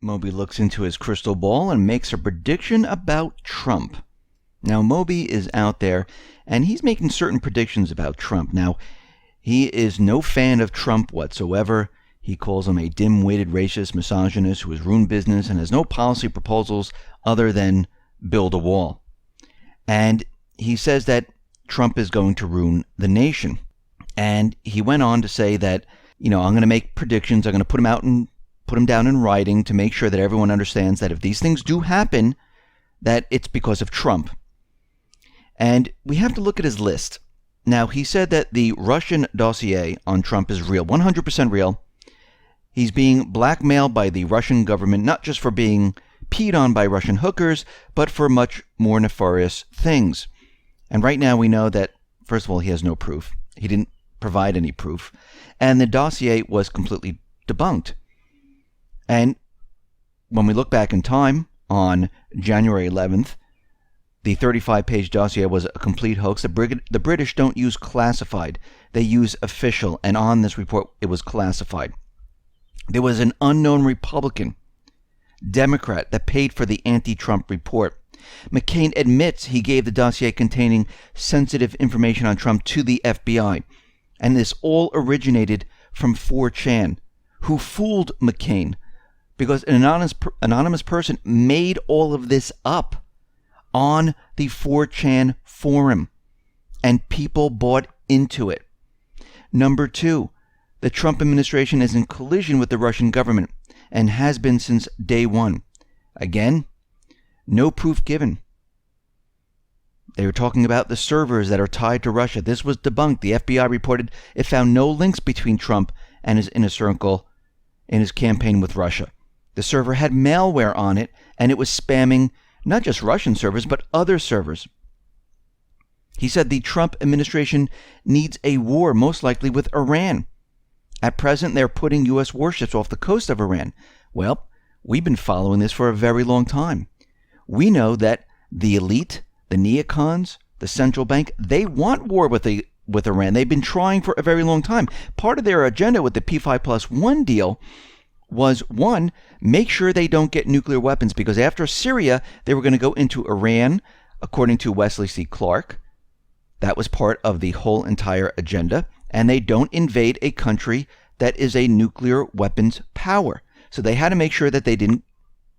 Moby looks into his crystal ball and makes a prediction about Trump. Now, Moby is out there, and he's making certain predictions about Trump. Now, he is no fan of Trump whatsoever. He calls him a dim-witted racist misogynist who has ruined business and has no policy proposals other than build a wall. And he says that Trump is going to ruin the nation. And he went on to say that, I'm going to make predictions. I'm going to put them down in writing to make sure that everyone understands that if these things do happen, that it's because of Trump. And we have to look at his list. Now, he said that the Russian dossier on Trump is real, 100% real. He's being blackmailed by the Russian government, not just for being peed on by Russian hookers, but for much more nefarious things. And right now we know that, first of all, he has no proof. He didn't provide any proof. And the dossier was completely debunked. And when we look back in time, on January 11th, the 35-page dossier was a complete hoax. The British don't use classified. They use official. And on this report, it was classified. There was an unknown Republican, Democrat, that paid for the anti-Trump report. McCain admits he gave the dossier containing sensitive information on Trump to the FBI. And this all originated from 4chan, who fooled McCain because an anonymous person made all of this up on the 4chan forum, and people bought into it. Number two, the Trump administration is in collision with the Russian government and has been since day one. Again, no proof given. They were talking about the servers that are tied to Russia. This was debunked. The FBI reported it found no links between Trump and his inner circle in his campaign with Russia. The server had malware on it, and it was spamming not just Russian servers, but other servers. He said the Trump administration needs a war, most likely with Iran. At present, they're putting U.S. warships off the coast of Iran. Well, we've been following this for a very long time. We know that the elite, the neocons, the central bank, they want war with Iran. They've been trying for a very long time. Part of their agenda with the P5+1 deal was, one, make sure they don't get nuclear weapons, because after Syria, they were going to go into Iran, according to Wesley C. Clark. That was part of the whole entire agenda. And they don't invade a country that is a nuclear weapons power. So they had to make sure that they didn't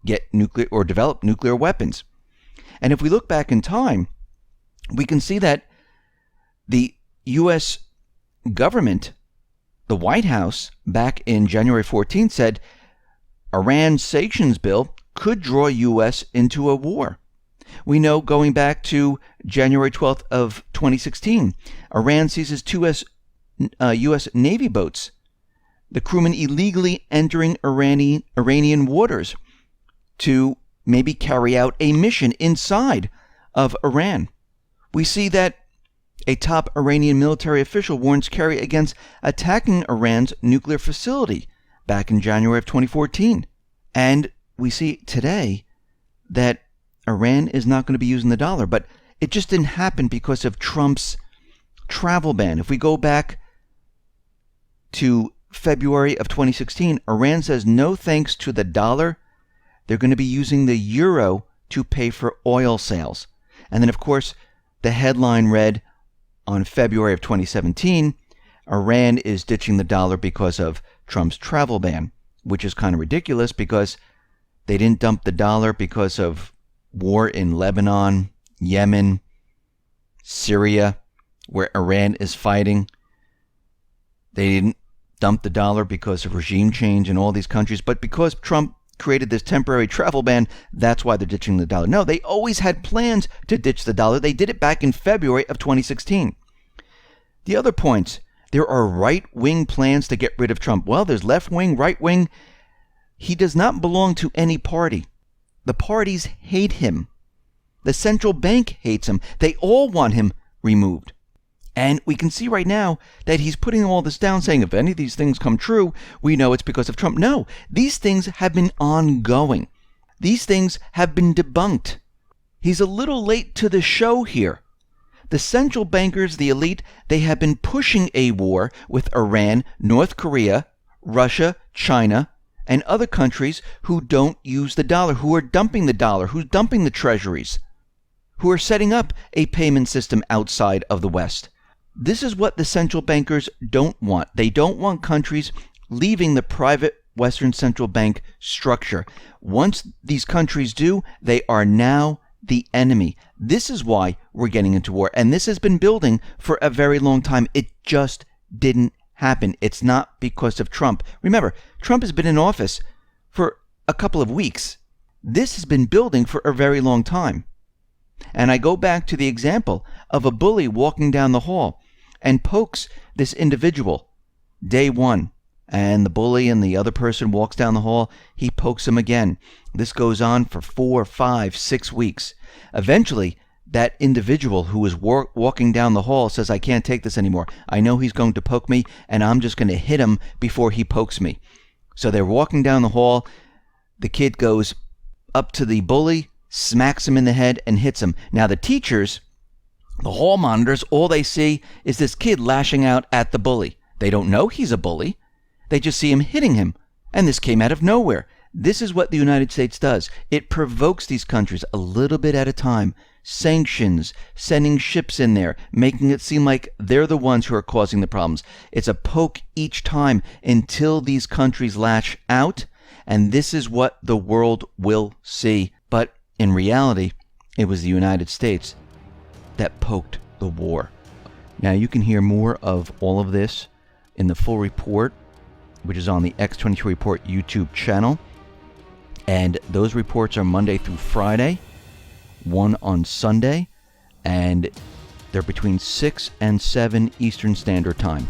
get nuclear or develop nuclear weapons. And if we look back in time, we can see that the U.S. government, the White House, back in January 14th said Iran's sanctions bill could draw U.S. into a war. We know going back to January 12th of 2016, Iran seizes two U.S. Navy boats, the crewmen illegally entering Iranian waters to maybe carry out a mission inside of Iran. We see that a top Iranian military official warns Kerry against attacking Iran's nuclear facility back in January of 2014. And we see today that Iran is not going to be using the dollar, but it just didn't happen because of Trump's travel ban. If we go back to February of 2016, Iran says no thanks to the dollar. They're going to be using the euro to pay for oil sales. And then, of course, the headline read on February of 2017, Iran is ditching the dollar because of Trump's travel ban, which is kind of ridiculous because they didn't dump the dollar because of war in Lebanon, Yemen, Syria, where Iran is fighting. They didn't dump the dollar because of regime change in all these countries, but because Trump created this temporary travel ban, that's why they're ditching the dollar. No, they always had plans to ditch the dollar. They did it back in February of 2016. The other points, there are right-wing plans to get rid of Trump. Well, there's left-wing, right-wing. He does not belong to any party. The parties hate him. The central bank hates him. They all want him removed. And we can see right now that he's putting all this down, saying if any of these things come true, we know it's because of Trump. No, these things have been ongoing. These things have been debunked. He's a little late to the show here. The central bankers, the elite, they have been pushing a war with Iran, North Korea, Russia, China, and other countries who don't use the dollar, who are dumping the dollar, who's dumping the treasuries, who are setting up a payment system outside of the West. This is what the central bankers don't want. They don't want countries leaving the private Western central bank structure. Once these countries do, they are now the enemy. This is why we're getting into war. And this has been building for a very long time. It just didn't happen. It's not because of Trump. Remember, Trump has been in office for a couple of weeks. This has been building for a very long time. And I go back to the example of a bully walking down the hall and pokes this individual day one. And the bully and the other person walks down the hall. He pokes him again. This goes on for 4, 5, 6 weeks. Eventually, that individual who is walking down the hall says, I can't take this anymore. I know he's going to poke me, and I'm just going to hit him before he pokes me. So they're walking down the hall. The kid goes up to the bully, smacks him in the head, and hits him. Now the teachers, the hall monitors, all they see is this kid lashing out at the bully. They don't know he's a bully. They just see him hitting him. And this came out of nowhere. This is what the United States does. It provokes these countries a little bit at a time. Sanctions, sending ships in there, making it seem like they're the ones who are causing the problems. It's a poke each time until these countries lash out. And this is what the world will see. But in reality, it was the United States that poked the war. Now you can hear more of all of this in the full report, which is on the X22 Report YouTube channel. And those reports are Monday through Friday, one on Sunday, and they're between 6 and 7 Eastern Standard Time.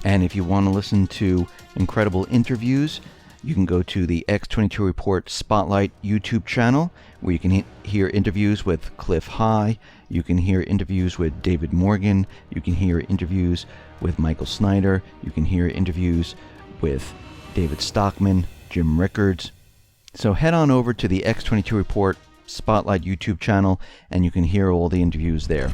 And if you want to listen to incredible interviews, you can go to the X22 Report Spotlight YouTube channel, where you can hear interviews with Cliff High, you can hear interviews with David Morgan, you can hear interviews with Michael Snyder, you can hear interviews with David Stockman, Jim Rickards. So head on over to the X22 Report Spotlight YouTube channel and you can hear all the interviews there.